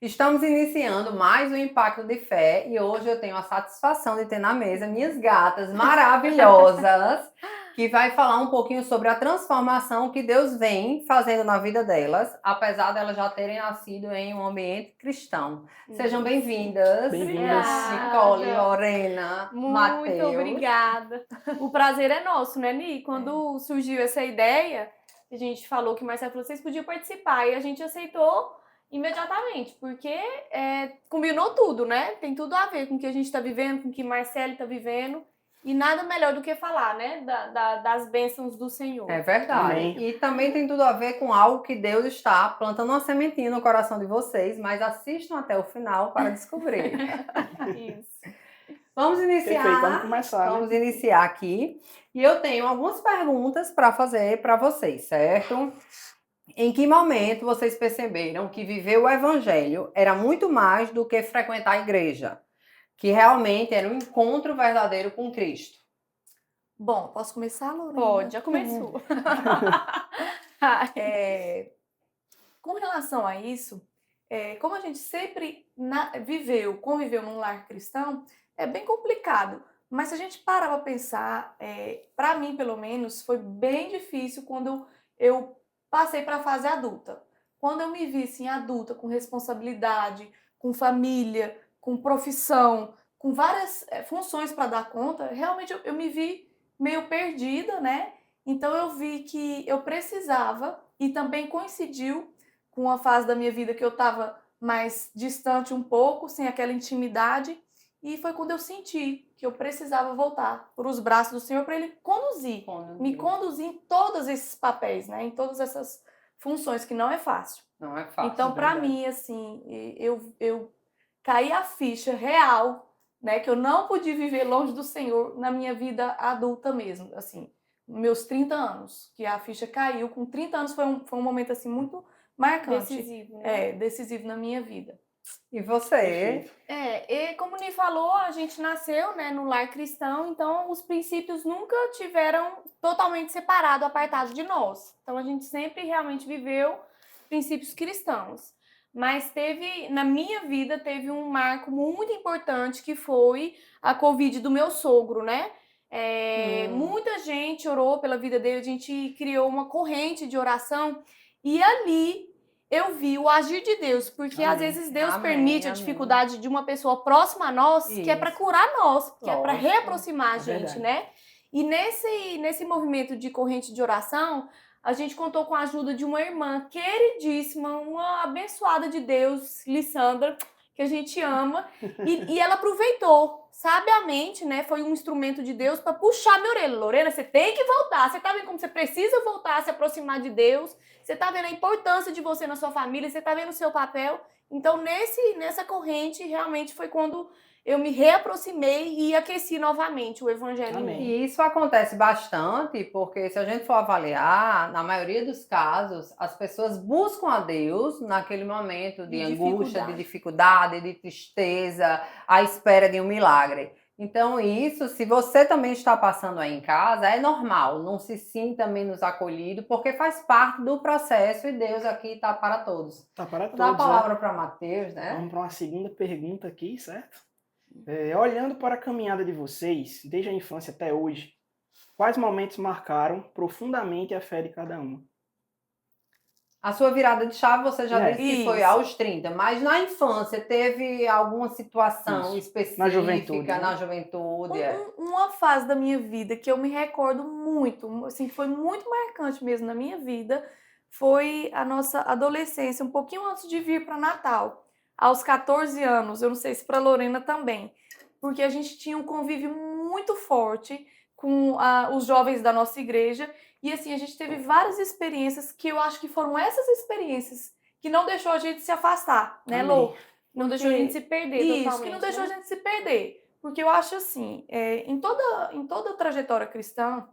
Estamos iniciando mais um Impacto de Fé e hoje eu tenho a satisfação de ter na mesa minhas gatas maravilhosas, que vai falar um pouquinho sobre a transformação que Deus vem fazendo na vida delas, apesar delas já terem nascido em um ambiente cristão. Sejam bem-vindas, Bem-vindas. Nicole, Lorena, Muito Matheus. obrigada. O prazer é nosso, né, Ni? Quando surgiu essa ideia, a gente falou que o Marcelo falou, vocês podiam participar, e a gente aceitou imediatamente, porque combinou tudo, né? Tem tudo a ver com o que a gente está vivendo, com o que Marcelo está vivendo, e nada melhor do que falar, né, das bênçãos do Senhor. É verdade. Amém. E também tem tudo a ver com algo que Deus está plantando uma sementinha no coração de vocês, mas assistam até o final para descobrir. Isso. Vamos iniciar. Perfeito, vamos começar, né? Vamos iniciar aqui. E eu tenho algumas perguntas para fazer para vocês, certo? Em que momento vocês perceberam que viver o evangelho era muito mais do que frequentar a igreja? Que realmente era um encontro verdadeiro com Cristo? Bom, posso começar, Lorena? Pode, já começou. Com relação a isso, como a gente sempre conviveu num lar cristão, é bem complicado. Mas se a gente parar para pensar, para mim, pelo menos, foi bem difícil quando eu passei para a fase adulta. Quando eu me vi assim, adulta, com responsabilidade, com família, com profissão, com várias funções para dar conta, realmente eu me vi meio perdida, né? Então eu vi que eu precisava, e também coincidiu com a fase da minha vida que eu estava mais distante um pouco, sem aquela intimidade, e foi quando eu senti que eu precisava voltar para os braços do Senhor para Ele me conduzir em todos esses papéis, né? Em todas essas funções, que não é fácil. Não é fácil. Então, para mim, assim, eu caí a ficha real, né? Que eu não podia viver longe do Senhor na minha vida adulta mesmo, assim, meus 30 anos, que a ficha caiu. Com 30 anos foi um momento, assim, muito marcante. Decisivo, né? Decisivo na minha vida. E você? E como o Ni falou, a gente nasceu, né, no lar cristão, então os princípios nunca tiveram totalmente separado, apartado de nós. Então a gente sempre realmente viveu princípios cristãos. Mas na minha vida, teve um marco muito importante, que foi a Covid do meu sogro, né? Muita gente orou pela vida dele, a gente criou uma corrente de oração, e ali eu vi o agir de Deus, porque às vezes Deus permite a dificuldade de uma pessoa próxima a nós, que é para curar nós, que é para reaproximar a gente, né? E nesse movimento de corrente de oração, a gente contou com a ajuda de uma irmã queridíssima, uma abençoada de Deus, Lissandra, que a gente ama, e ela aproveitou sabiamente, né? Foi um instrumento de Deus para puxar minha orelha. Lorena, você tem que voltar. Você tá vendo como você precisa voltar a se aproximar de Deus? Você tá vendo a importância de você na sua família? Você tá vendo o seu papel? Então, nessa corrente, realmente foi quando eu me reaproximei e aqueci novamente o evangelho. Amém. E isso acontece bastante, porque se a gente for avaliar, na maioria dos casos, as pessoas buscam a Deus naquele momento de angústia, de dificuldade, de tristeza, à espera de um milagre. Então isso, se você também está passando aí em casa, é normal, não se sinta menos acolhido, porque faz parte do processo e Deus aqui está para todos. Tá para Vou dar a todos, palavra para Matheus, né? Vamos para uma segunda pergunta aqui, certo? Olhando para a caminhada de vocês, desde a infância até hoje, quais momentos marcaram profundamente a fé de cada uma? A sua virada de chave, você já disse que foi Isso. aos 30, mas na infância teve alguma situação Isso. específica Na juventude, né? na juventude? Uma fase da minha vida que eu me recordo muito, assim, que foi muito marcante mesmo na minha vida, foi a nossa adolescência, um pouquinho antes de vir para Natal, aos 14 anos, eu não sei se para Lorena também, porque a gente tinha um convívio muito forte com os jovens da nossa igreja, e assim, a gente teve várias experiências que eu acho que foram essas experiências que não deixou a gente se afastar, né, Lô? Não deixou a gente se perder totalmente, Isso, que não deixou a gente se perder. Porque eu acho assim, em toda a trajetória cristã,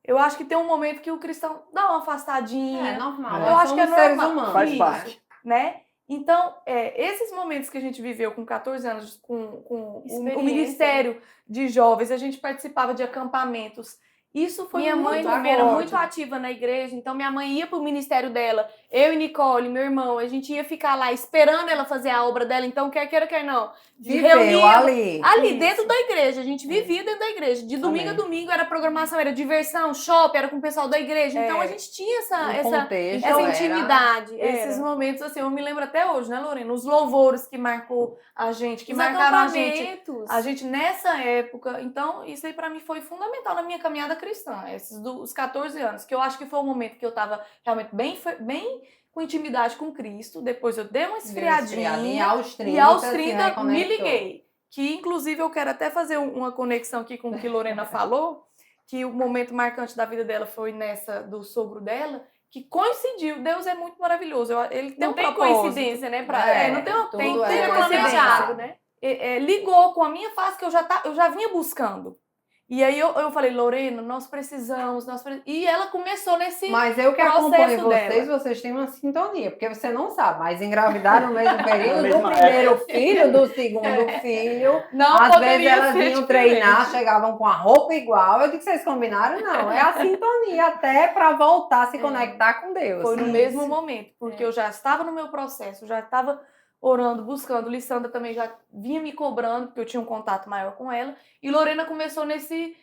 eu acho que tem um momento que o cristão dá uma afastadinha. É normal, Eu acho que é seres normal. humanos. Faz Isso, parte. né? Então, esses momentos que a gente viveu com 14 anos, com o Experiência. Ministério de Jovens, a gente participava de acampamentos. Isso foi Minha mãe muito também era era muito ativa na igreja, então minha mãe ia pro ministério dela, eu e Nicole, meu irmão, a gente ia ficar lá esperando ela fazer a obra dela, então quer queira, quer não. Viveu ali. Ali dentro da igreja, a gente vivia dentro da igreja. De domingo a Amém. domingo era programação, era diversão, shopping, era com o pessoal da igreja. Então a gente tinha contexto essa era intimidade. Esses momentos, assim, eu me lembro até hoje, né, Lorena? Os louvores que marcou a gente, que Os marcaram acampamentos. a gente nessa época. Então, isso aí pra mim foi fundamental na minha caminhada cristã. Os 14 anos, que eu acho que foi o momento que eu tava realmente bem com intimidade com Cristo. Depois eu dei uma esfriadinha. E aos 30, E aos se 30 me reconectou. liguei. Que, inclusive, eu quero até fazer uma conexão aqui com o que Lorena falou, que o momento marcante da vida dela foi nessa do sogro dela, que coincidiu. Deus é muito maravilhoso. Ele tem Não um tem propósito. coincidência, né? Não tem uma tudo tem é planejado, planejado. né? Ligou com a minha face que eu já vinha buscando. E aí eu falei, Lorena, nós precisamos. E ela começou nesse Mas eu que processo acompanho dela. vocês têm uma sintonia, porque você não sabe, mas engravidar no mesmo período do mesma primeiro filho, do segundo filho, Não às vezes poderia elas ser vinham diferente. treinar, chegavam com a roupa igual. Eu digo, vocês combinaram? Não, é a sintonia até para voltar a se conectar com Deus. Foi no Isso. mesmo momento, porque eu já estava no meu processo, já estava orando, buscando. Lissandra também já vinha me cobrando, porque eu tinha um contato maior com ela. E Lorena começou nesse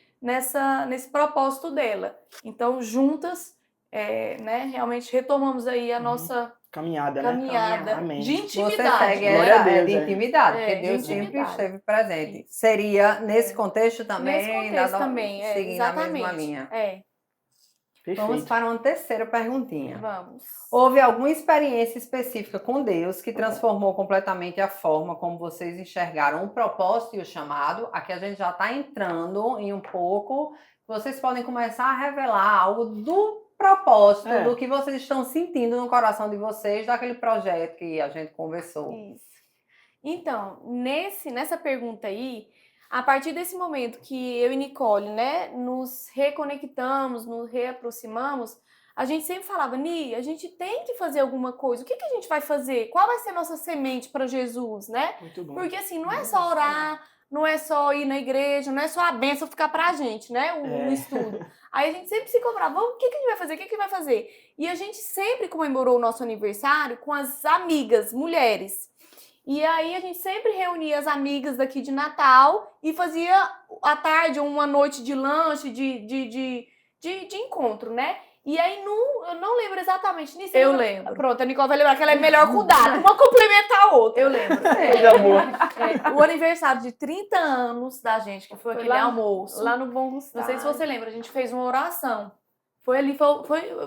propósito dela. Então, juntas, né, realmente retomamos aí a nossa Caminhada, né? caminhada Amém. de Você intimidade. segue Glória a essa Deus, de é. intimidade, porque De Deus sempre intimidade. esteve presente. Seria nesse contexto também, Nesse contexto também, seguindo a mesma exatamente. linha. Vamos Perfeito. para uma terceira perguntinha. Vamos. Houve alguma experiência específica com Deus que transformou completamente a forma como vocês enxergaram o propósito e o chamado? Aqui a gente já está entrando em um pouco. Vocês podem começar a revelar algo do propósito, do que vocês estão sentindo no coração de vocês, daquele projeto que a gente conversou. Isso. Então, nessa pergunta aí, a partir desse momento que eu e Nicole, né, nos reconectamos, nos reaproximamos, a gente sempre falava, Ni, a gente tem que fazer alguma coisa. O que a gente vai fazer? Qual vai ser a nossa semente para Jesus, né? Muito bom. Porque assim, não é só orar, não é só ir na igreja, não é só a bênção ficar pra gente, né? O estudo. Aí a gente sempre se cobrava, o que a gente vai fazer? O que a gente vai fazer? E a gente sempre comemorou o nosso aniversário com as amigas, mulheres. E aí a gente sempre reunia as amigas daqui de Natal e fazia à tarde uma noite de lanche, de encontro, né? E aí, eu não lembro exatamente nisso. Eu lembro. Pronto, a Nicole vai lembrar que ela é melhor com data. Uma complementa a outra. Eu lembro. Coisa boa. O aniversário de 30 anos da gente, que foi aquele lá- almoço. Lá no Bom Gustavo. Não sei se você lembra, a gente fez uma oração. Foi ali, foi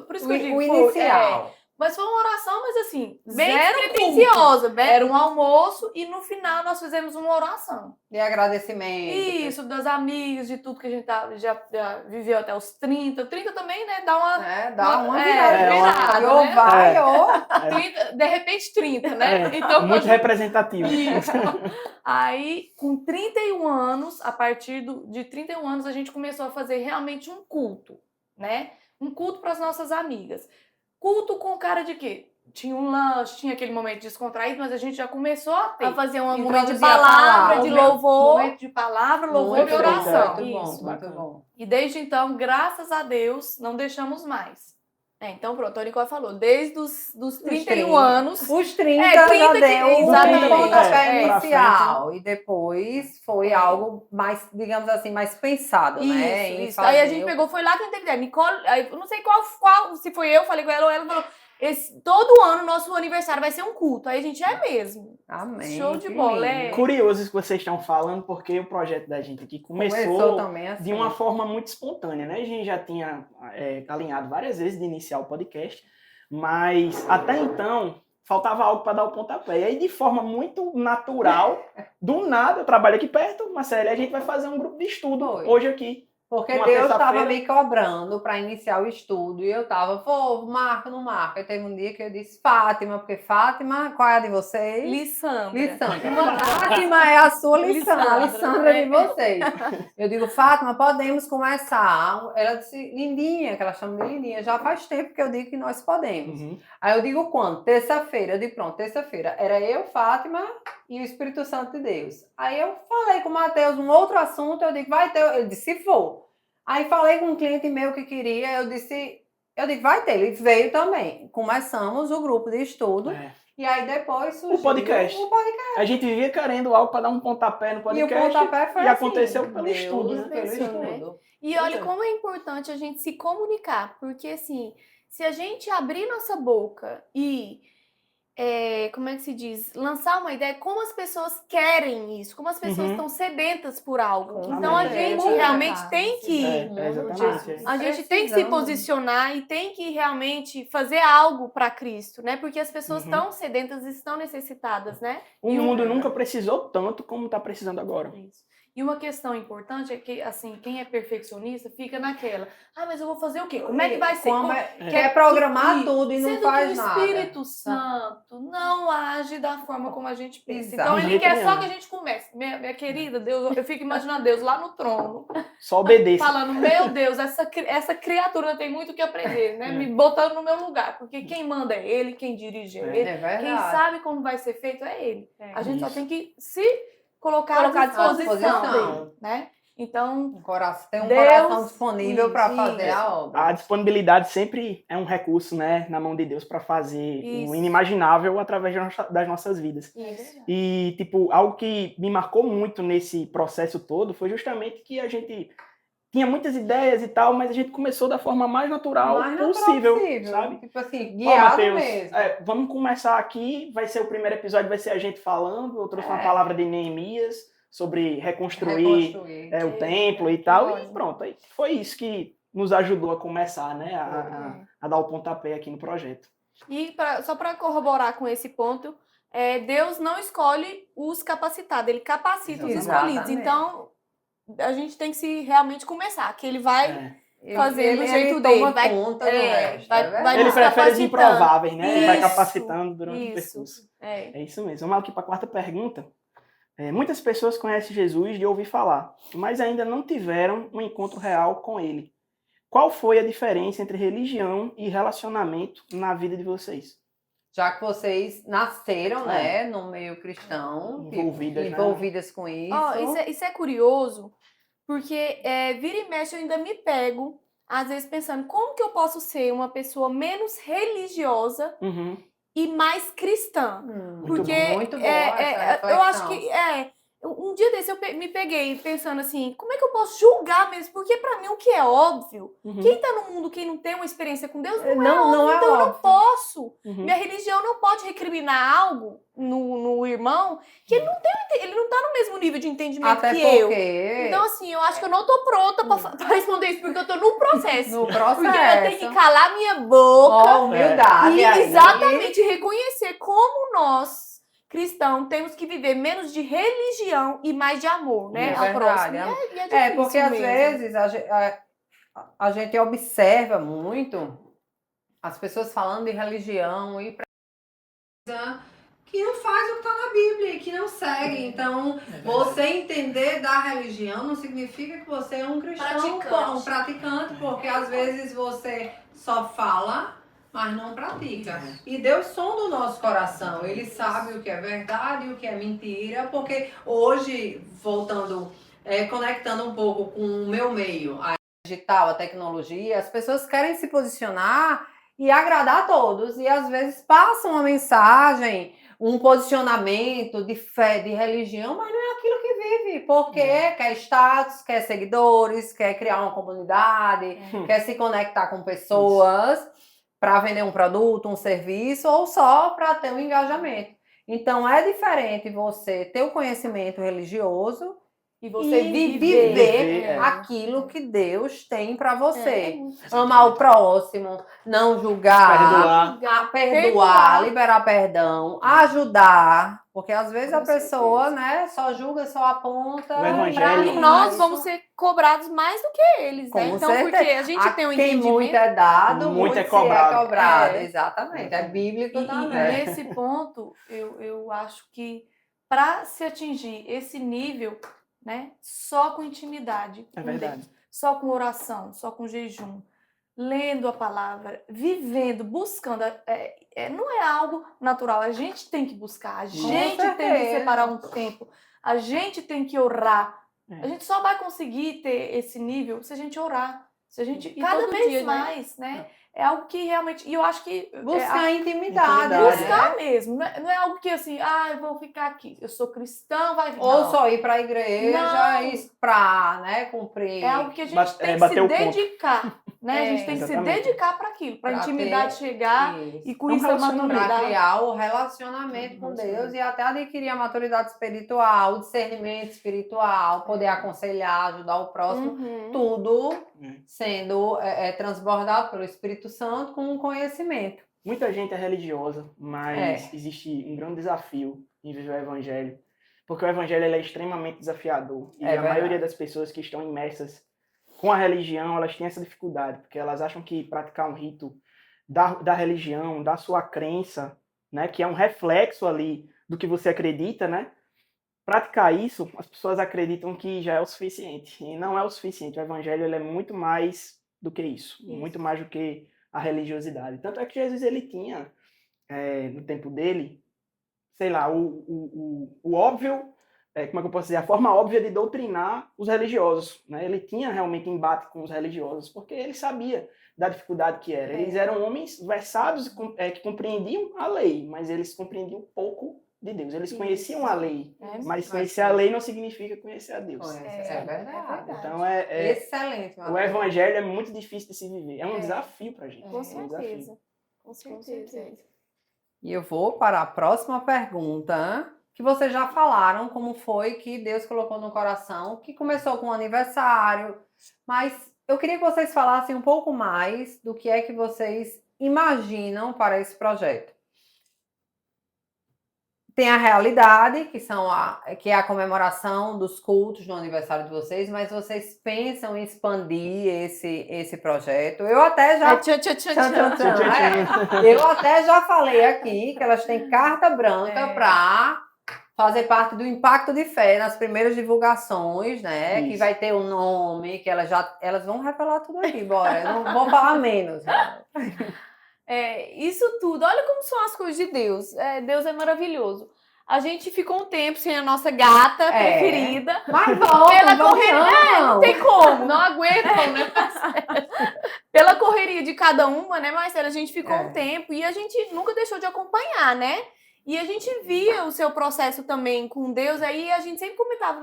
por isso que eu digo. O foi, inicial. mas foi uma oração, mas assim, Bem zero despretensiosa, culto. Era um almoço e no final nós fizemos uma oração. De agradecimento. Isso, das amigas, de tudo que a gente já viveu até os 30. 30 também, né? Dá uma... Dá uma virada, virada. Ou né? vai, ou... 30, de repente 30, né? Então, Muito representativo. Isso. Aí, com 31 anos, a partir de 31 anos, a gente começou a fazer realmente um culto, né? Um culto para as nossas amigas. Culto com cara de quê? Tinha um lanche, tinha aquele momento descontraído, mas a gente já começou a ter. A fazer um momento de Introduzir a palavra, de louvor. Momento de palavra, louvor Muito e oração. Muito bom, Isso. muito bom. E desde então, graças a Deus, não deixamos mais. Então pronto, a Nicole falou, desde os 31 30. anos. Os 30 30 já que- deu exatamente. um pontapé É, inicial. E depois foi algo mais, digamos assim, mais pensado, né? em Isso. Aí a fazer gente o- pegou, foi lá que a gente teve ideia. Nicole, aí, eu não sei qual, se foi eu, falei com ela ou ela falou, todo ano nosso aniversário vai ser um culto. Aí a gente é mesmo. Amém. Show de que bola, lindo. Curioso isso que vocês estão falando, porque o projeto da gente aqui começou também assim. de uma forma muito espontânea, né? A gente já tinha alinhado várias vezes de iniciar o podcast, mas até então faltava algo para dar o pontapé. E aí, de forma muito natural, do nada, eu trabalho aqui perto, Marcelo, e a gente vai fazer um grupo de estudo Foi. hoje aqui. Porque Uma Deus estava terça-feira. me cobrando para iniciar o estudo e eu estava, pô, marca, não marca. E teve um dia que eu disse, Fátima, porque Fátima, qual é a de vocês? Lissandra. Lissandra. Fátima é a sua Lissandra, a Lissandra é de vocês. Eu digo, Fátima, podemos começar. Ela disse, Lindinha, que ela chama de Lindinha, já faz tempo que eu digo que nós podemos. Uhum. Aí eu digo, quando? Terça-feira. Eu digo, pronto, terça-feira. Era eu, Fátima e o Espírito Santo de Deus. Aí eu falei com o Matheus um outro assunto, eu digo, vai ter... Ele disse, se for. Aí falei com um cliente meu que queria, eu digo, vai ter, ele veio também. Começamos o grupo de estudo, e aí depois surgiu O podcast. A gente vivia querendo algo para dar um pontapé no E o podcast. pontapé foi E assim, aconteceu pelo Deus, estudo, né? pelo Isso, né? estudo. E olha como é importante a gente se comunicar, porque assim, se a gente abrir nossa boca e, como é que se diz, lançar uma ideia, como as pessoas querem isso, como as pessoas estão sedentas por algo. Com Então a certeza. gente realmente tem que, exatamente. a gente tem que se Precisamos. posicionar e tem que realmente fazer algo para Cristo, né? Porque as pessoas estão sedentas e estão necessitadas, né? O mundo nunca precisou tanto como está precisando agora. Isso. E uma questão importante é que, assim, quem é perfeccionista fica naquela. Mas eu vou fazer o quê? Como é que vai ser? Quer programar tudo e não Sendo faz que o nada. Espírito Santo não age da forma como a gente pensa. Exato. Então, De ele jeito quer nenhum. só que a gente comece. Minha querida, Deus, eu fico imaginando Deus lá no trono, Só obedeça. falando, meu Deus, essa criatura tem muito o que aprender, né? Me botando no meu lugar. Porque quem manda é ele, quem dirige é ele. É verdade. Quem sabe como vai ser feito é ele. A gente só Isso. tem que se colocar à disposição, né? Então, Tem um Deus, coração disponível para isso. fazer a obra. A disponibilidade sempre é um recurso, né, na mão de Deus para fazer Isso. o inimaginável através das nossas vidas. isso. E, tipo, algo que me marcou muito nesse processo todo foi justamente que a gente tinha muitas ideias e tal, mas a gente começou da forma mais natural, possível, sabe? Tipo assim, Ó, guiado Mateus, mesmo. vamos começar aqui, vai ser o primeiro episódio, vai ser a gente falando, eu trouxe uma palavra de Neemias sobre reconstruir o templo e tal, e pronto, aí foi isso que nos ajudou a começar, né, a dar o pontapé aqui no projeto. E só para corroborar com esse ponto, Deus não escolhe os capacitados, ele capacita os escolhidos. Exatamente. Então, a gente tem que se realmente começar, que ele vai fazer do Ele jeito toma dele. conta do resto, vai Ele nos prefere os capacitando. improváveis, né? Ele vai Isso, capacitando durante o percurso. É isso mesmo. Vamos aqui para a quarta pergunta. Muitas pessoas conhecem Jesus de ouvir falar, mas ainda não tiveram um encontro real com ele. Qual foi a diferença entre religião e relacionamento na vida de vocês? Já que vocês nasceram, né, no meio cristão, envolvidas com isso. Isso é curioso, porque vira e mexe eu ainda me pego, às vezes pensando, como que eu posso ser uma pessoa menos religiosa e mais cristã? Porque muito boa eu acho que um dia desse eu me peguei pensando assim, como é que eu posso julgar mesmo? Porque pra mim o que é óbvio, quem tá no mundo, quem não tem uma experiência com Deus, não é óbvio, então eu não posso. Minha religião não pode recriminar algo no irmão que ele não tá no mesmo nível de entendimento Até que porque... eu. Então assim, eu acho que eu não tô pronta pra responder isso, porque eu tô num processo. Porque eu tenho que calar minha boca. Humildade. E exatamente reconhecer como nós cristãos temos que viver menos de religião e mais de amor, né? Ao próximo. E é difícil porque às mesmo. vezes a gente observa muito as pessoas falando de religião e que não faz o que está na Bíblia, que não segue. Então, você entender da religião não significa que você é um cristão, um praticante, porque às vezes você só fala, mas não pratica. E Deus sonda o nosso coração. Ele sabe o que é verdade e o que é mentira, porque hoje, voltando, conectando um pouco com o meu meio, a digital, a tecnologia, as pessoas querem se posicionar e agradar a todos. E às vezes passam uma mensagem, um posicionamento de fé, de religião, mas não é aquilo que vive, porque quer status, quer seguidores, quer criar uma comunidade, quer se conectar com pessoas para vender um produto, um serviço, ou só para ter um engajamento. Então, é diferente você ter o conhecimento religioso e você viver aquilo que Deus tem para você. Amar o próximo, não julgar, perdoar, liberar perdão, ajudar. Porque às vezes a pessoa, né, só julga, só aponta. E nós vamos ser cobrados mais do que eles, né? Então, porque a gente tem um entendimento. Quem muito é dado, muito é cobrado. Exatamente, é bíblico também. E nesse ponto, eu acho que para se atingir esse nível, né, só com intimidade, É verdade. só com oração, só com jejum, lendo a palavra, vivendo, buscando, não é algo natural, a gente tem que buscar, a gente tem que separar um tempo, a gente tem que orar, A gente só vai conseguir ter esse nível se a gente orar. Se a gente, E cada todo vez dia, né? mais, né? É algo que realmente... E eu acho que... Buscar intimidade, intimidade. buscar mesmo. Não é algo que assim, eu vou ficar aqui. Eu sou cristão, vai... Ou Não. só ir para a igreja Não. e para, né, cumprir. É algo que a gente tem que se bater o ponto. dedicar, né? A gente tem que se Exatamente. dedicar para aquilo, para a Pra intimidade ter chegar isso. e com É um isso a relacionamento. Para maturidade. criar o relacionamento com Deus e até adquirir a maturidade espiritual, o discernimento espiritual, poder aconselhar, ajudar o próximo, Uhum. tudo É. sendo transbordado pelo Espírito Santo com conhecimento. Muita gente é religiosa, mas É. existe um grande desafio em viver o evangelho, porque o evangelho ele é extremamente desafiador. E É a verdade. maioria das pessoas que estão imersas com a religião, elas têm essa dificuldade, porque elas acham que praticar um rito da religião, da sua crença, né, que é um reflexo ali do que você acredita, né? Praticar isso, as pessoas acreditam que já é o suficiente. E não é o suficiente. O evangelho ele é muito mais do que isso. Muito mais do que a religiosidade. Tanto é que Jesus ele tinha, no tempo dele, sei lá, o óbvio, como é que eu posso dizer? A forma óbvia de doutrinar os religiosos. Né? Ele tinha realmente embate com os religiosos, porque ele sabia da dificuldade que era. Eles eram homens versados que compreendiam a lei, mas eles compreendiam pouco de Deus. Eles conheciam a lei, mas conhecer a lei não significa conhecer a Deus. É verdade. Então, Excelente. o evangelho é muito difícil de se viver. É um desafio pra gente. Com É um desafio. certeza. Com certeza. E eu vou para a próxima pergunta, que vocês já falaram como foi que Deus colocou no coração, que começou com o aniversário, mas eu queria que vocês falassem um pouco mais do que é que vocês imaginam para esse projeto. Tem a realidade, que é a comemoração dos cultos no aniversário de vocês, mas vocês pensam em expandir esse projeto? Eu até já... Eu até já falei aqui que elas têm carta branca para fazer parte do Impacto de Fé nas primeiras divulgações, né? Isso. Que vai ter o nome, que elas vão revelar tudo aqui, bora. Eu não vou falar menos. Isso tudo, olha como são as coisas de Deus. Deus é maravilhoso. A gente ficou um tempo sem a nossa gata preferida. Mas volta, pela correria, não tem como. Não aguentam, né? Pela correria de cada uma, né, Marcela? A gente ficou um tempo e a gente nunca deixou de acompanhar, né? E a gente via o seu processo também com Deus, aí a gente sempre comentava,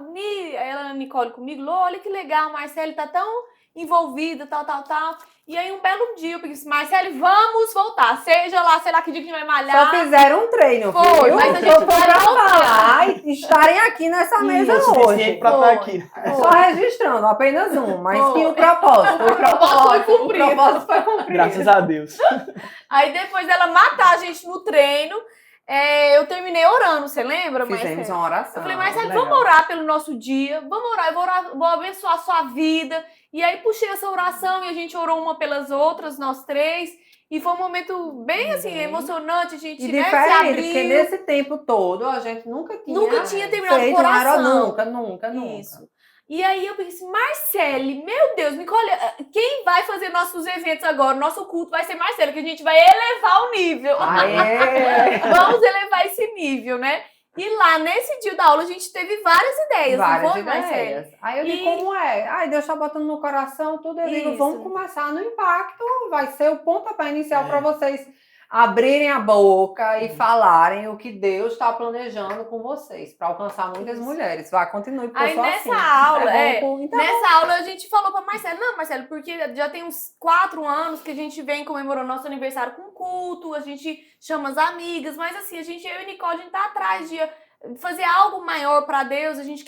ela, Nicole comigo, olha que legal, Marcele tá tão envolvida, tal. E aí um belo dia eu pensei, Marcele, vamos voltar, seja lá, sei lá que dia que a gente vai malhar. Só fizeram um treino, Foi, mas a gente vai voltar e estarem aqui nessa mesa hoje. Pra estar aqui. Só registrando, apenas um, mas que o propósito foi cumprido. Graças a Deus. Aí depois dela matar a gente no treino, eu terminei orando, você lembra, Marcelo? Fizemos uma oração. Eu falei, Marcelo, vamos orar pelo nosso dia, vamos orar, vou abençoar a sua vida. E aí puxei essa oração e a gente orou uma pelas outras, nós três. E foi um momento bem, assim, emocionante, a gente, E né, se diferente, abriu. porque nesse tempo todo a gente nunca tinha terminado feito com oração. Nunca. Isso. E aí eu pensei, Marcele, meu Deus, Nicole, quem vai fazer nossos eventos agora? Nosso culto vai ser Marcele, que a gente vai elevar o nível. Vamos elevar esse nível, né? E lá, nesse dia da aula, a gente teve várias ideias, não foi, Marcele? Aí eu digo, como é? Ai, Deus tá botando no coração tudo. Eu digo, vamos começar no impacto. Vai ser o pontapé inicial para vocês abrirem a boca e falarem o que Deus está planejando com vocês, para alcançar muitas mulheres. Vai, continue, porque aí eu sou nessa assim. Nessa aula a gente falou para Marcelo, não, Marcelo, porque já tem uns 4 anos que a gente vem comemorando nosso aniversário com culto, a gente chama as amigas, mas assim, eu e Nicole, a gente tá atrás de fazer algo maior para Deus, a gente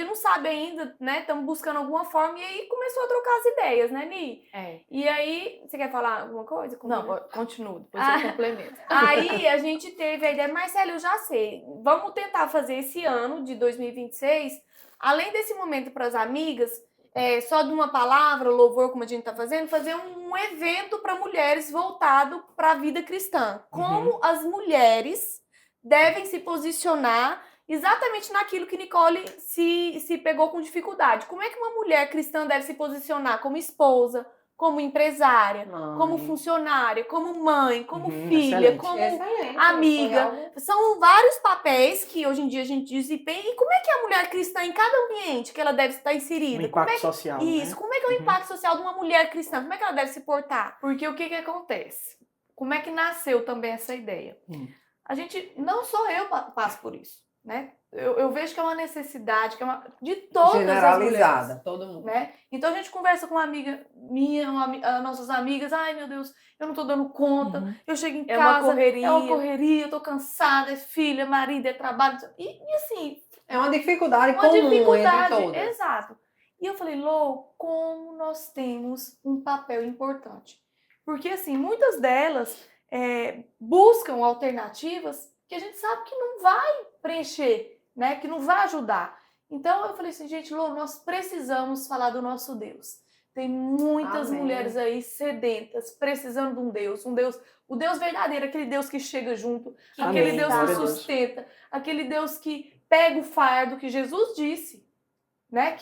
não sabe ainda, né? Estamos buscando alguma forma, e aí começou a trocar as ideias, né, Ni? E aí, você quer falar alguma coisa? Não, continua, depois eu complemento. Aí a gente teve a ideia, Marcelo, eu já sei, vamos tentar fazer esse ano de 2026, além desse momento para as amigas, só de uma palavra, louvor, como a gente está fazendo, fazer um evento para mulheres voltado para a vida cristã. Como as mulheres devem se posicionar exatamente naquilo que Nicole se pegou com dificuldade. Como é que uma mulher cristã deve se posicionar como esposa, como empresária, Mãe. como funcionária, como mãe, como filha, excelente. como Excelente. amiga. Foi algo- São vários papéis que hoje em dia a gente desempenha. E como é que a mulher cristã, em cada ambiente que ela deve estar Um inserida? impacto social, Isso, né? como é que é o Uhum. impacto social de uma mulher cristã? Como é que ela deve se portar? Porque o que que acontece? Como é que nasceu também essa ideia? A gente, não só eu passo por isso, né? Eu vejo que é uma necessidade, que é de todas Generalizada, as mulheres, todo mundo. né? Então a gente conversa com uma amiga minha, nossas amigas, ai meu Deus, eu não tô dando conta, Uhum. eu chego em É uma casa, correria. é uma correria, eu tô cansada, é filha, é marido, é trabalho, e assim, É uma dificuldade uma comum dificuldade, entre todas. exato. E eu falei, Lô, como nós temos um papel importante. Porque, assim, muitas delas buscam alternativas que a gente sabe que não vai preencher, né? Que não vai ajudar. Então, eu falei assim, gente, Lô, nós precisamos falar do nosso Deus. Tem muitas Amém. mulheres aí sedentas, precisando de um Deus, o Deus verdadeiro, aquele Deus que chega junto, aquele Amém. Deus que Glória a Deus. sustenta, aquele Deus que pega o fardo que Jesus disse, né?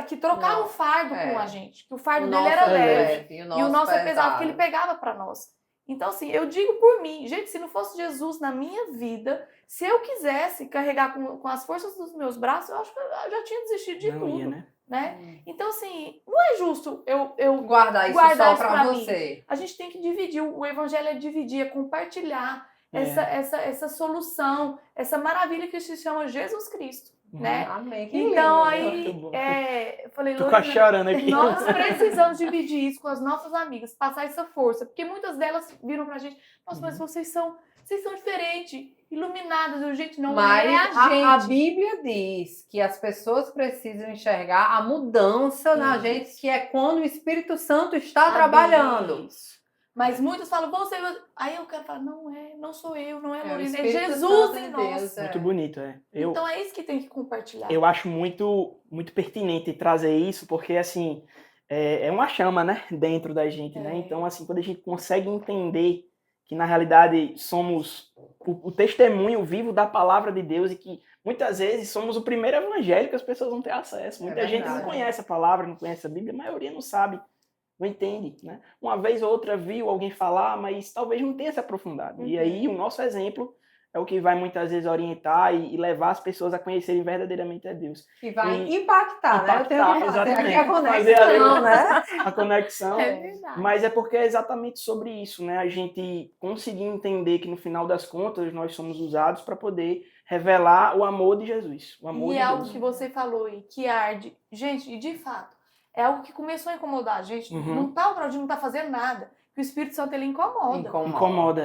Que trocava Não, o fardo é. com a gente, que o fardo O dele nosso era é leve e o nosso é pesado, que ele pegava para nós. Então, assim, eu digo por mim, gente, se não fosse Jesus na minha vida, se eu quisesse carregar com as forças dos meus braços, eu acho que eu já tinha desistido de Não tudo, ia, né? né? Então, assim, não é justo eu Guardar isso guardar só isso pra pra mim. você. A gente tem que dividir, o evangelho é dividir, é compartilhar É. essa solução, essa maravilha que se chama Jesus Cristo, né? Amém. Que Então, lindo. aí, Muito bom. eu falei, Tô quase Lorena, chorando aqui. nós precisamos dividir isso com as nossas amigas, passar essa força, porque muitas delas viram pra gente, nossa, mas vocês são diferentes, iluminadas, eu, gente, não Mas é a a gente. Bíblia diz que as pessoas precisam enxergar a mudança na Isso. gente, que é quando o Espírito Santo está Amém. trabalhando. Isso. Mas muitos falam, você. Aí eu quero falar, não sou eu, não é o Lorena, é Espírito Jesus Santo em de nós. Deus, Muito bonito, é. Então é isso que tem que compartilhar. Eu acho muito, muito pertinente trazer isso, porque, assim, é uma chama, né, dentro da gente, né? Então, assim, quando a gente consegue entender que, na realidade, somos o testemunho vivo da palavra de Deus e que, muitas vezes, somos o primeiro evangelho que as pessoas vão ter acesso. Muita gente não verdade. conhece a palavra, não conhece a Bíblia, a maioria não sabe, não entende, né? Uma vez ou outra viu alguém falar, mas talvez não tenha se aprofundado. E aí, o nosso exemplo é o que vai muitas vezes orientar e levar as pessoas a conhecerem verdadeiramente a Deus. Que vai E impactar, né? Eu tenho que fazer exatamente. aqui a Fazer ali conexão, né? a conexão. É verdade. Mas é porque é exatamente sobre isso, né? A gente conseguir entender que no final das contas nós somos usados para poder revelar o amor de Jesus. O amor E de é algo Deus. que você falou e que arde. Gente, e de fato, é algo que começou a incomodar a gente. Uhum. Não tá, o Claudinho não tá fazendo nada. O Espírito Santo, ele incomoda. Incomoda,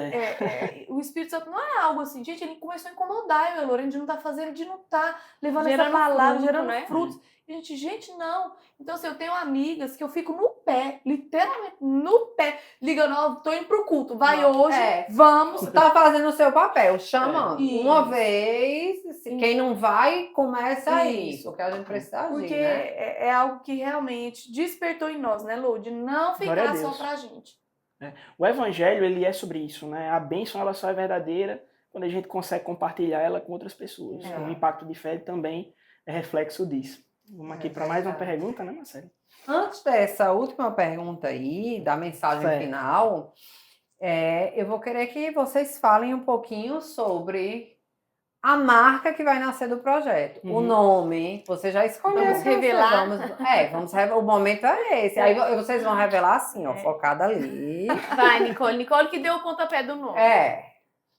O Espírito Santo não é algo assim, gente, ele começou a incomodar eu e a Lorena de não estar fazendo, de não estar levando essa Gerando palavra, fruto, gerando né? frutos. E gente, não. Então, assim, eu tenho amigas que eu fico no pé, literalmente no pé, ligando, ó, tô indo pro culto, vai Não, hoje, vamos. Você tá fazendo o seu papel, chamando. Isso. Uma vez, quem não vai, começa aí. Isso. Porque a gente precisa agir, Porque né? é algo que realmente despertou em nós, né, Lô? De não Glória a ficar só Deus. pra gente. O evangelho, ele é sobre isso, né? A bênção, ela só é verdadeira quando a gente consegue compartilhar ela com outras pessoas. É. O impacto de fé tambem é reflexo disso. Vamos aqui para mais uma verdade. pergunta, né, Marcelo? Antes dessa última pergunta aí, da mensagem Certo. final, eu vou querer que vocês falem um pouquinho sobre a marca que vai nascer do projeto. O nome, você já escolheu. Vamos revelar? O momento é esse. Aí vocês vão revelar assim, ó, focada ali. Vai, Nicole. Nicole que deu o pontapé do nome.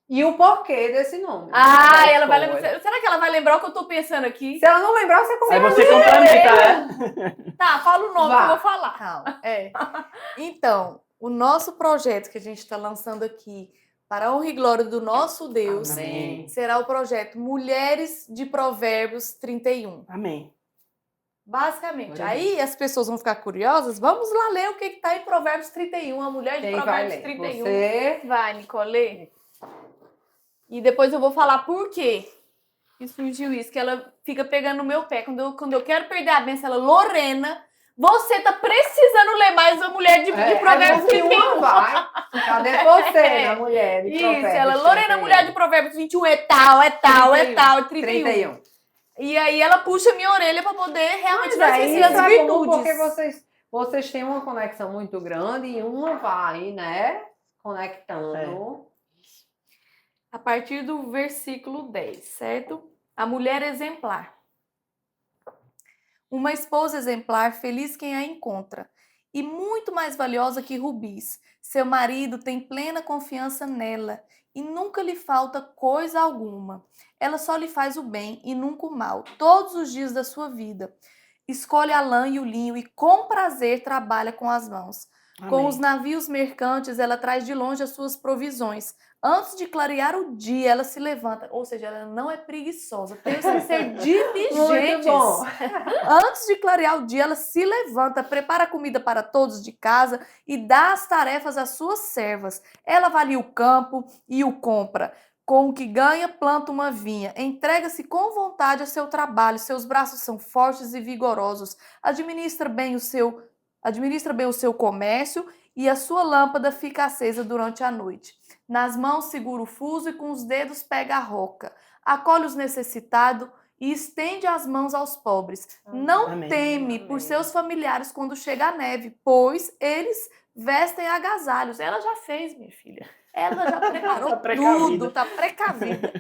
E o porquê desse nome. Ah, Da ela vai escolha. lembrar. Será que ela vai lembrar o que eu tô pensando aqui? Se ela não lembrar, você Aí começa. você complementa, né? Tá, fala o nome Vá. que eu vou falar. Calma. Então, o nosso projeto que a gente está lançando aqui, para a honra e glória do nosso Deus, Amém. será o projeto Mulheres de Provérbios 31. Amém. Basicamente. Glória a Aí as pessoas vão ficar curiosas. Vamos lá ler o que está em Provérbios 31. A mulher de Quem vai Provérbios ler? 31. Você. Vai, Nicole. E depois eu vou falar por quê que surgiu isso. Que ela fica pegando no meu pé. Quando eu quero perder a benção, ela, Lorena, você tá precisando ler mais a mulher de Provérbios 31. Vai. Cadê você, na mulher de Isso, Provérbios ela, Lorena, 31? mulher de Provérbios 21 é tal, é tal, é tal, é 31. 31. E aí ela puxa minha orelha pra poder realmente Mas dar isso as é bom virtudes. porque vocês têm uma conexão muito grande e uma vai, né, conectando. A partir do versículo 10, certo? A mulher exemplar. Uma esposa exemplar, feliz quem a encontra, e muito mais valiosa que rubis. Seu marido tem plena confiança nela e nunca lhe falta coisa alguma. Ela só lhe faz o bem e nunca o mal, todos os dias da sua vida. Escolhe a lã e o linho e com prazer trabalha com as mãos. Com Amém. os navios mercantes, ela traz de longe as suas provisões. Antes de clarear o dia, ela se levanta. Ou seja, ela não é preguiçosa. Tem que ser diligentes. Muito bom. Antes de clarear o dia, ela se levanta, prepara comida para todos de casa e dá as tarefas às suas servas. Ela avalia o campo e o compra. Com o que ganha, planta uma vinha. Entrega-se com vontade ao seu trabalho. Seus braços são fortes e vigorosos. Administra bem o seu comércio e a sua lâmpada fica acesa durante a noite. Nas mãos segura o fuso e com os dedos pega a roca. Acolhe os necessitados e estende as mãos aos pobres. Não Amém. teme por seus familiares quando chega a neve, pois eles vestem agasalhos. Ela já fez, minha filha. Ela já preparou Tá precavida. tudo, tá precavida.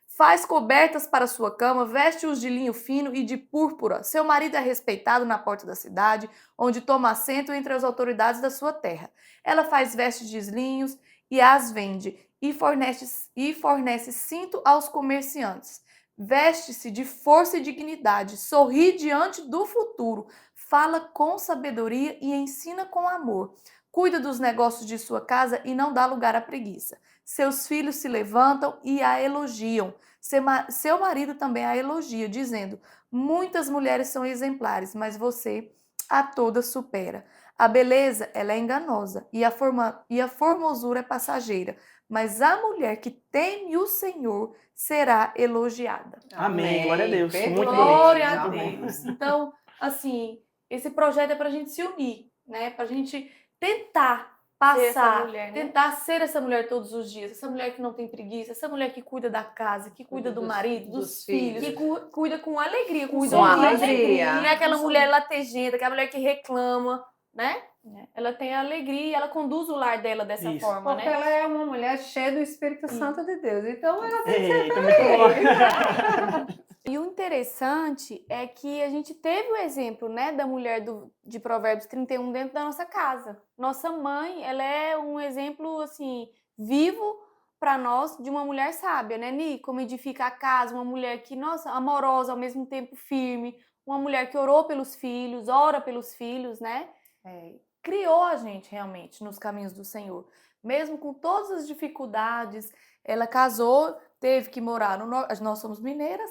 Faz cobertas para sua cama, veste-os de linho fino e de púrpura. Seu marido é respeitado na porta da cidade, onde toma assento entre as autoridades da sua terra. Ela faz vestes de linhos e as vende, e fornece cinto aos comerciantes. Veste-se de força e dignidade, sorri diante do futuro, fala com sabedoria e ensina com amor. Cuida dos negócios de sua casa e não dá lugar à preguiça. Seus filhos se levantam e a elogiam. Seu marido também a elogia, dizendo: muitas mulheres são exemplares, mas você a todas supera. A beleza, ela é enganosa e a formosura é passageira, mas a mulher que teme o Senhor será elogiada. Amém. Glória a Deus. Perfeito. Muito Glória bonito. a Amém. Deus. Então, assim, esse projeto é para a gente se unir, né? Para a gente tentar Ser essa passar, mulher, né? tentar ser essa mulher todos os dias, essa mulher que não tem preguiça, essa mulher que cuida da casa, que cuida do marido, dos filhos, Que cuida com alegria, com cuida Com sorriso. alegria. Não é aquela mulher latejenta, aquela mulher que reclama, né? Ela tem alegria e ela conduz o lar dela dessa Isso. forma, Porque né? ela é uma mulher cheia do Espírito Santo de Deus. Então ela tem que ser Eita, muito bom. E o interessante é que a gente teve o exemplo, né, da mulher de Provérbios 31 dentro da nossa casa. Nossa mãe, ela é um exemplo, assim, vivo para nós de uma mulher sábia, né, Ni? Como edifica a casa, uma mulher que, nossa, amorosa, ao mesmo tempo firme, uma mulher que orou pelos filhos, ora pelos filhos, né? Criou a gente realmente nos caminhos do Senhor. Mesmo com todas as dificuldades, ela casou, teve que morar no Nordeste, nós somos mineiras,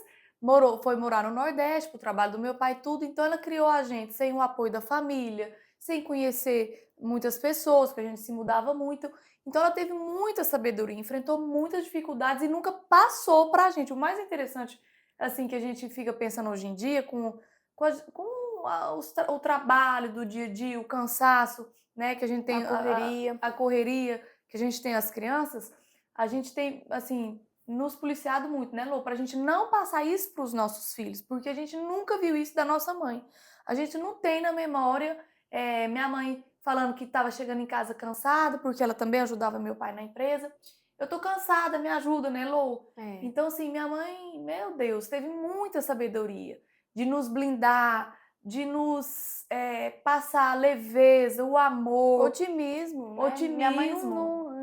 foi morar no Nordeste, para o trabalho do meu pai, tudo. Então, ela criou a gente sem o apoio da família, sem conhecer muitas pessoas, porque a gente se mudava muito. Então, ela teve muita sabedoria, enfrentou muitas dificuldades e nunca passou para a gente. O mais interessante, assim, que a gente fica pensando hoje em dia, o trabalho do dia a dia, o cansaço, né, que a gente tem, a correria que a gente tem as crianças, a gente tem, assim, nos policiado muito, né, Lô? Pra gente não passar isso pros nossos filhos, porque a gente nunca viu isso da nossa mãe. A gente não tem na memória minha mãe falando que estava chegando em casa cansada, porque ela também ajudava meu pai na empresa. Eu tô cansada, me ajuda, né, Lô? Então, assim, minha mãe, meu Deus, teve muita sabedoria de nos blindar, de nos passar a leveza, o amor, Otimismo, né? otimismo. Minha mãe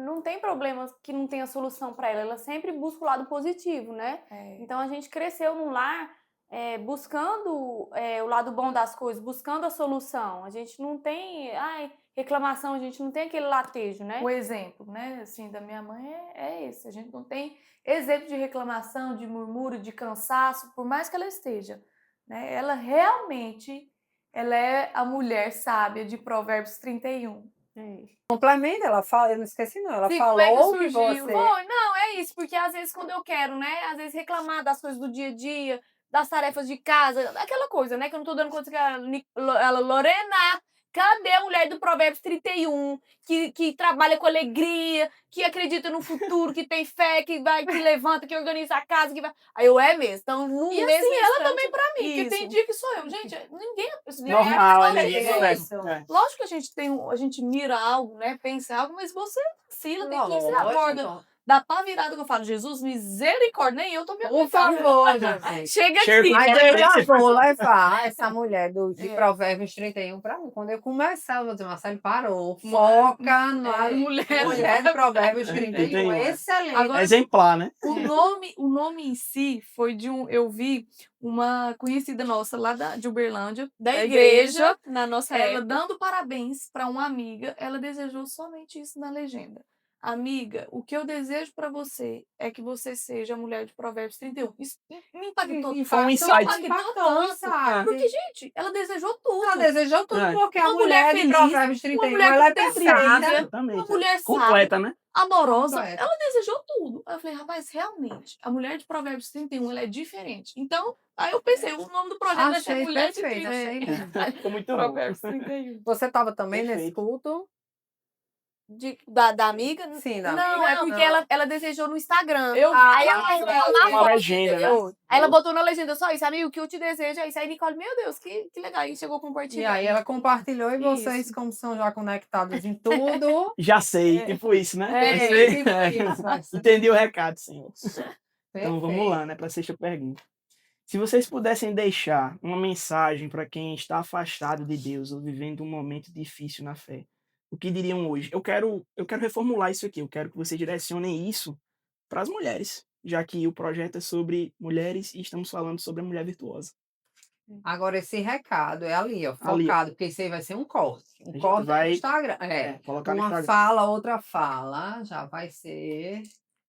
não tem problemas que não tenha solução para ela. Ela sempre busca o lado positivo, né? Então a gente cresceu num lar buscando o lado bom das coisas, buscando a solução. A gente não tem reclamação, a gente não tem aquele latejo, né? O exemplo, né, assim, da minha mãe é esse. A gente não tem exemplo de reclamação, de murmúrio, de cansaço, por mais que ela esteja, né? Ela realmente, ela é a mulher sábia de Provérbios 31. Complementa, ela fala, eu não esqueci não, ela Sim, falou como é que que surgiu? você... Não, é isso, porque às vezes quando eu quero, né, às vezes reclamar das coisas do dia a dia, das tarefas de casa, aquela coisa, né, que eu não tô dando conta que ela, Lorena, Cadê a mulher do Provérbios 31, que trabalha com alegria, que acredita no futuro, que tem fé, que levanta, que organiza a casa, que vai... Aí eu mesmo. Então, no E mesmo assim, ela instante, também pra mim, porque tem isso. dia que sou eu. Gente, ninguém... Normal, olha ninguém isso. conversa. Lógico que a gente mira algo, né? Pensa em algo, mas você vacila, tem que você acorda. Lógico. Dá pra virada que eu falo, Jesus, misericórdia, nem eu tô me Por aguentando. favor, gente. Chega Chega aqui. com Mas Tem eu que já ser vou levar essa mulher de É. Provérbios 31 para mim. Quando eu começar, eu vou dizer, Marcelo, parou. Foca na mulher de Provérbios 31. Excelente. Agora, Exemplar, né? o nome em si foi eu vi uma conhecida nossa lá de Uberlândia, da igreja, na nossa ela época. dando parabéns para uma amiga, ela desejou somente isso na legenda. Amiga, o que eu desejo para você é que você seja a mulher de Provérbios 31. Isso me impactou. Foi um insight. Impactou, sabe? Porque, gente, ela desejou tudo. Ela desejou tudo É. porque a Uma mulher mulher de feliz, Provérbios 31, mulher ela é com pensada. trilha, Exatamente. uma mulher Completa, né? amorosa, Completa. ela desejou tudo. Aí eu falei, rapaz, realmente, a mulher de Provérbios 31, ela é diferente. Então, aí eu pensei, o nome do projeto vai ser Achei Mulher de perfeito, 31. achei lindo. Ficou muito bom. Provérbios 31. Você estava também nesse Perfeito. culto? Da amiga? Sim, da Não, amiga? é porque ela desejou no Instagram. Eu- aí Ah, ela tá. botou na Uma foto, legenda, né? entendeu? Aí ela botou na legenda só isso, amigo, o que eu te desejo é isso. Aí Nicole, meu Deus, que legal. Aí chegou E compartilhando. aí ela compartilhou e vocês, Isso. como são já conectados em tudo. Já sei, tipo isso, né? É, Vai ser- tipo isso, vai ser. Entendi o recado, senhor. Então vamos Perfeito. lá, né? Para a sexta pergunta. Se vocês pudessem deixar uma mensagem para quem está afastado de Deus ou vivendo um momento difícil na fé, o que diriam hoje? Eu quero reformular isso aqui. Eu quero que vocês direcionem isso para as mulheres, já que o projeto é sobre mulheres e estamos falando sobre a mulher virtuosa. Agora, esse recado é ali, ó, Ali. focado, porque isso aí vai ser um corte. A Um gente corte vai- no Instagram. É, colocar no uma Instagram. fala, outra fala, já vai ser.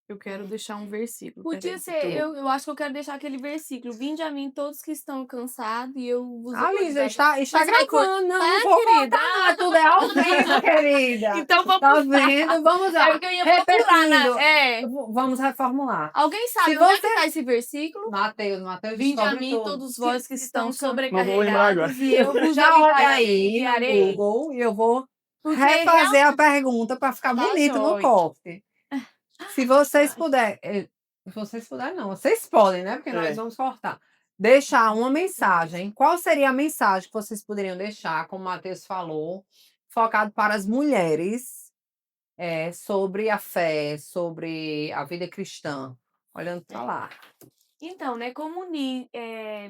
Eu quero deixar um versículo. Podia peraí. ser, eu acho que eu quero deixar aquele versículo. Vinde a mim todos que estão cansados e eu vos Ah, Lisa, aliviarei. está Mas vai gravando, não, cortar, vou querida? cortar, tudo é ao vivo, querida. Então vamos Tá vendo? Vamos É lá. porque eu ia procurar, Repetindo. né? É. Vamos reformular. Alguém sabe Se onde é você- que tá esse versículo? Mateus Vinde a descobre mim tudo. todos vós que estão Não vou lembrar agora. sobrecarregados e eu vos Já olha aliviarei. aí no Google e eu vou Porque refazer a pergunta para ficar Tá bonito no joia. corte. Se vocês puderem, vocês puderem não, vocês podem, né? Porque É. nós vamos cortar. Deixar uma mensagem. Qual seria a mensagem que vocês poderiam deixar, como o Matheus falou, focado para as mulheres, sobre a fé, sobre a vida cristã? Olhando para lá. Então, né, como o Ni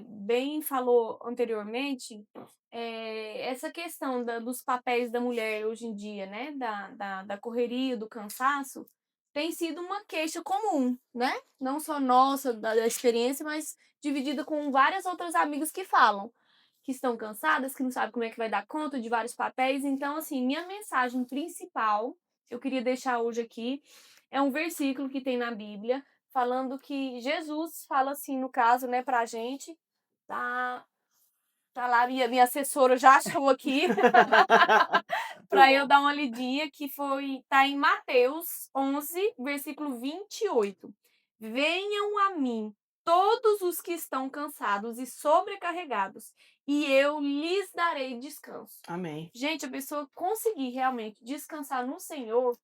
bem falou anteriormente, essa questão dos papéis da mulher hoje em dia, né, da correria, do cansaço, tem sido uma queixa comum, né? Não só nossa, da experiência, mas dividida com várias outras amigas que falam, que estão cansadas, que não sabem como é que vai dar conta de vários papéis. Então, assim, minha mensagem principal, eu queria deixar hoje aqui, é um versículo que tem na Bíblia, falando que Jesus fala assim, no caso, né, pra gente, tá lá, minha assessora já achou aqui, para eu dar uma lidinha, que tá em Mateus 11, versículo 28. Venham a mim todos os que estão cansados e sobrecarregados, e eu lhes darei descanso. Amém. Gente, a pessoa conseguir realmente descansar no Senhor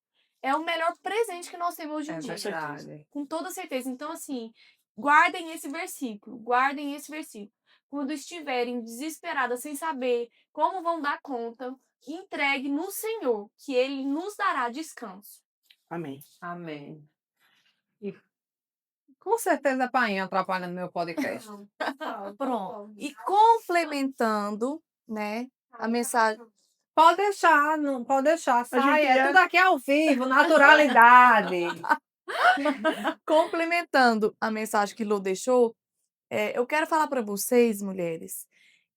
é o melhor presente que nós temos hoje em É dia. verdade. Com toda certeza. Então, assim, guardem esse versículo. Guardem esse versículo. Quando estiverem desesperadas, sem saber como vão dar conta, entregue no Senhor, que Ele nos dará descanso. Amém. Amém. E com certeza a Painha atrapalhando meu podcast. Pronto. E complementando, né, a mensagem. Pode deixar, não pode deixar. Sai, gente tudo aqui ao vivo, naturalidade. Complementando a mensagem que Lô deixou, eu quero falar para vocês, mulheres,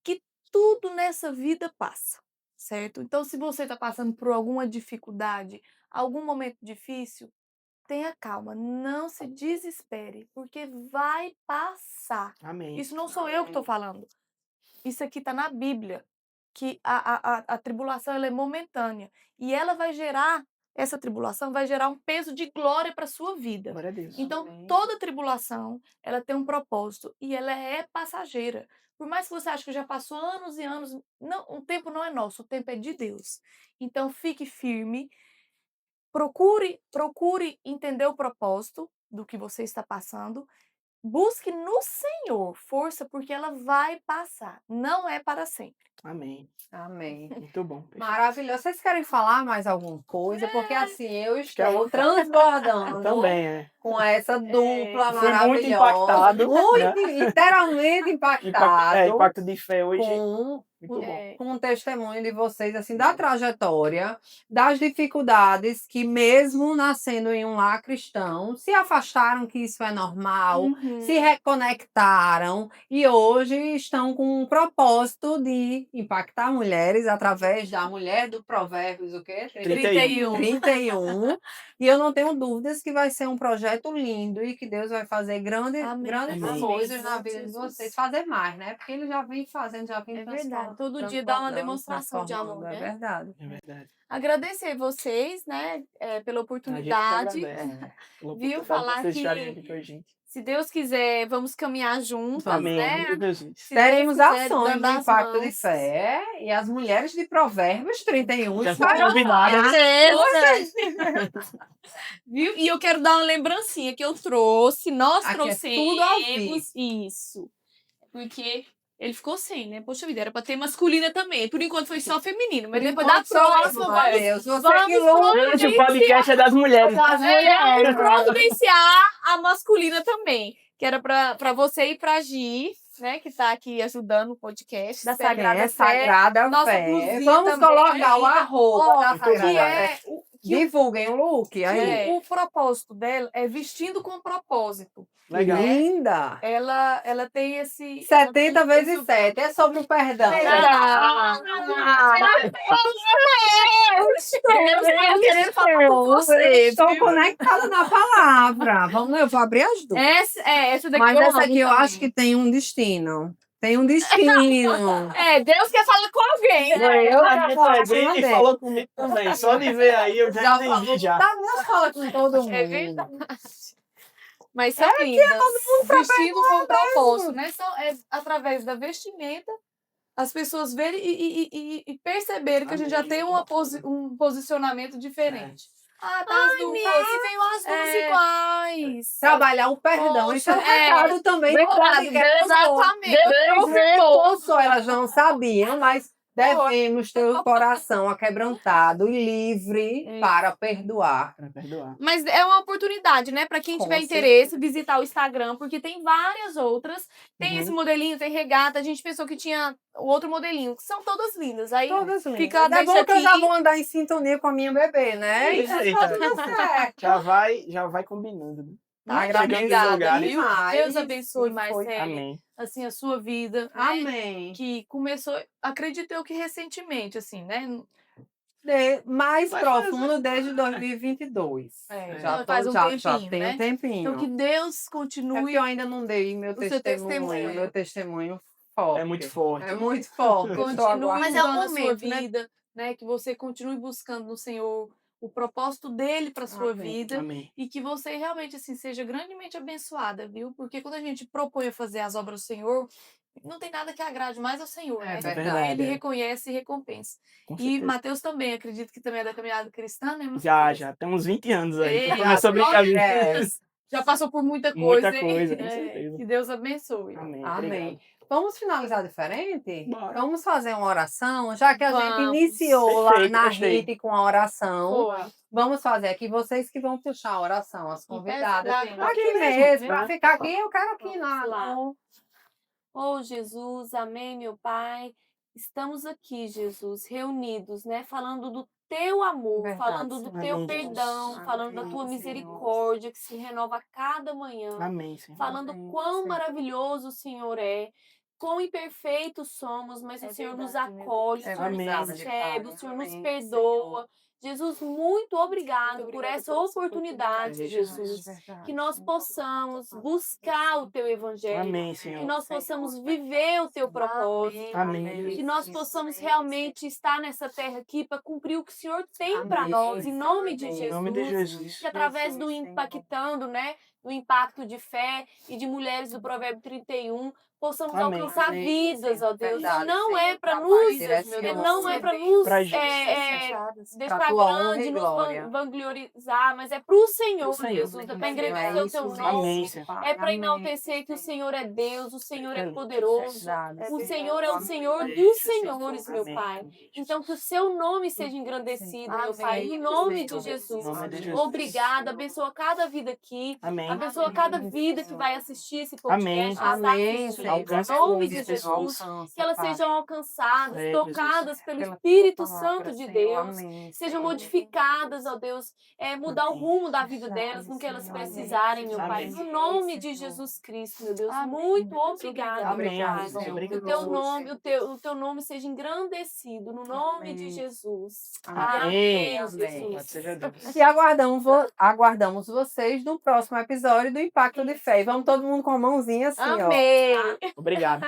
que tudo nessa vida passa, certo? Então, se você está passando por alguma dificuldade, algum momento difícil, tenha calma, não se desespere, porque vai passar. Amém. Isso não sou eu que estou falando. Isso aqui está na Bíblia, que a tribulação ela é momentânea e ela vai gerar essa tribulação vai gerar um peso de glória para sua vida. Glória a Deus. Então, Amém. toda tribulação, ela tem um propósito e ela é passageira. Por mais que você ache que já passou anos e anos, não, o tempo não é nosso, o tempo é de Deus. Então, fique firme, procure entender o propósito do que você está passando. Busque no Senhor força, porque ela vai passar. Não é para sempre. Amém. Amém. Muito bom. Perfeito. Maravilhoso. Vocês querem falar mais alguma coisa? Porque assim, eu que eu estou vou transbordando Também, é. com essa dupla Fui maravilhosa. muito impactado, Muito, literalmente impactado. Impacto de fé hoje. com Muito bom. com o testemunho de vocês, assim, da trajetória, das dificuldades que, mesmo nascendo em um lar cristão, se afastaram, que isso é normal, se reconectaram e hoje estão com um propósito de impactar mulheres através da mulher do Provérbios, o quê? 31. 31. E eu não tenho dúvidas que vai ser um projeto lindo e que Deus vai fazer grandes Amém. coisas na Amém. vida de Jesus. vocês. Fazer mais, né? Porque ele já vem fazendo, já vem É verdade. transformando. Todo dia dá uma transbordando, demonstração de amor, transformando, né? É verdade. É verdade. Agradecer vocês, né, pela A gente que oportunidade. agradece. Pela Viu? oportunidade de Falar vocês que- estarem aqui com a gente. Se Deus quiser, vamos caminhar juntas, Vamos. Amém. né? Meu Jesus. Se Deus Teremos quiser, ações dando do as Impacto de mãos. Fé e as mulheres de Provérbios 31 Já estarão foi convidada. Viu? E eu quero dar uma lembrancinha que eu trouxe, nós Aqui é trouxemos. tudo ao vivo. Isso. Porque ele ficou sem, né? Poxa vida, era pra ter masculina também. Por enquanto foi só feminino, mas Por depois da enquanto, só próxima, isso, vamos, Deus. Você vamos que luta. Gente, o podcast é das mulheres. vamos providenciar a masculina também. Que era pra você e pra Gi, né? Que tá aqui ajudando o podcast. Da Sagrada É Fé. Sagrada Nossa Fé. blusinha Vamos também. colocar o arroba Ó, da Sagrada que Fé. é Divulguem o look aí. o propósito dela é vestindo com propósito. Legal. Linda. Ela tem esse... 70 ela tem vezes 7. É sobre o perdão. Eu querendo falar com você. Estou conectada na palavra. Eu vou abrir as duas. Essa daqui Mas eu essa amo aqui eu também. acho que tem um destino. Tem um destino. Deus quer falar com alguém. Eu A quero gente falar é com gente alguém. falou comigo também. Só de ver aí eu já entendi já. Deus fala com todo mundo. É verdade. Mas são lindas. Vestindo com propósito, né? É através da vestimenta, as pessoas verem e perceberem que a gente já tem um posicionamento diferente. Tá as duas. E veio as duas iguais. Trabalhar o perdão. Isso é um recado também. Exatamente. Reforçou. Elas não sabiam, mas devemos ter o coração aquebrantado e livre para perdoar. Para perdoar. Mas é uma oportunidade, né? Para quem Com tiver certeza. interesse, visitar o Instagram, porque tem várias outras. Tem Uhum. esse modelinho, tem regata. A gente pensou que tinha o outro modelinho, que são todas lindas. Aí Todas lindas. fica a É deixa bom que eu já aqui. vou andar em sintonia com a minha bebê, né? Isso aí, tá tá. tudo certo. Já vai combinando. Né? Tá? Chegando nos Obrigada, lugares. viu? Demais. Deus abençoe, Foi. Marcele. Amém. Assim, a sua vida. né? Amém. Que começou, acredito eu que recentemente, assim, né? Mais Mas profundo desde 2022. Já faz um tempinho, já tem né? um tempinho. Então que Deus É continue. porque eu ainda não dei meu O seu testemunho. Meu testemunho forte. É muito forte. É muito forte. Eu estou Continue aguardando. Mas é um mudando a sua momento, né? vida, né? Que você continue buscando no Senhor o propósito dele para sua Amém. vida Amém. e que você realmente assim seja grandemente abençoada, viu? Porque quando a gente propõe a fazer as obras do Senhor, não tem nada que agrade mais ao Senhor, É né? verdade. Ele reconhece e recompensa. Com E certeza. Mateus também, acredito que também é da caminhada cristã, né? Já. Tem uns 20 anos aí. Ei, Começou a brincar de É. Já passou por muita Muita coisa. coisa, hein? com certeza. Que Deus abençoe. Amém. Amém. Obrigado. Vamos finalizar diferente? Bora. Vamos fazer uma oração? Já que a gente Vamos. iniciou lá Perfeito, na gostei. RIT com a oração, Boa. vamos fazer aqui. Vocês que vão puxar a oração, as convidadas. peço Aqui Aqui mesmo, mesmo, para né? ficar aqui, eu quero aqui Vamos lá. no... Oh, Jesus, amém, meu Pai. Estamos aqui, Jesus, reunidos, né? Falando do teu amor, Verdade, falando do Senhor. teu Amém, perdão, Jesus. falando da Amém, tua Senhor. misericórdia que se renova a cada manhã. Amém, Senhor. Falando Amém, quão Senhor. maravilhoso o Senhor é, quão imperfeitos somos, mas É o Senhor nos verdade, meu acolhe, o É Senhor verdade, nos recebe, Pai. o Senhor nos Amém, perdoa. Jesus, muito obrigado por essa oportunidade, Amém, Jesus, que nós possamos buscar o teu evangelho, Amém, que Senhor. nós possamos viver o teu propósito, Amém. que nós possamos realmente estar nessa terra aqui para cumprir o que o Senhor tem para Amém. nós, em nome de Amém. Em nome de Jesus. Jesus. Que através do impactando, né, do impacto de fé e de mulheres do Provérbio 31, possamos Amém. alcançar Amém. vidas, ó Deus. Verdade, não Senhor. é para Papai, nos, direciona, não é Senhor. para nos Pra gente. deixar Pra tua honra grande, e nos glória. vangloriar, mas é para o Senhor, Senhor. Jesus, é para Senhor, engrandecer o teu mesmo, nome. Amém, Senhor. Pai. É para Amém, enaltecer que o Senhor é Deus, o Senhor é Amém. poderoso. Verdade, O Senhor. Senhor é o Amém. Senhor dos senhores, meu Amém. Pai. Então, que o seu nome seja engrandecido, meu Pai, em nome de Jesus. Em nome de Jesus. Obrigada, abençoa cada vida aqui, Amém. abençoa cada vida que vai assistir esse Amém. podcast, que está Amém, assistindo. Senhor. Alcance Em nome as de pessoas. Jesus, que elas sejam alcançadas, É, tocadas pelo Pela Espírito tua palavra, Santo de Senhor. Deus, Amém, sejam Senhor. modificadas, ó Deus, mudar o Amém. rumo da vida delas, no que elas Senhor. precisarem, meu Pai. Amém. No nome de Jesus Cristo, meu Deus, muito obrigada, meu Amém. Pai. Senhor. Obrigado. O teu nome, o teu nome seja engrandecido, no nome de Amém. Jesus. Amém. Amém, Amém. Louvado seja Jesus. Deus. E aguardamos vocês no próximo episódio do Impacto de Fé. E vamos todo mundo com a mãozinha assim, ó. Amém. Obrigado.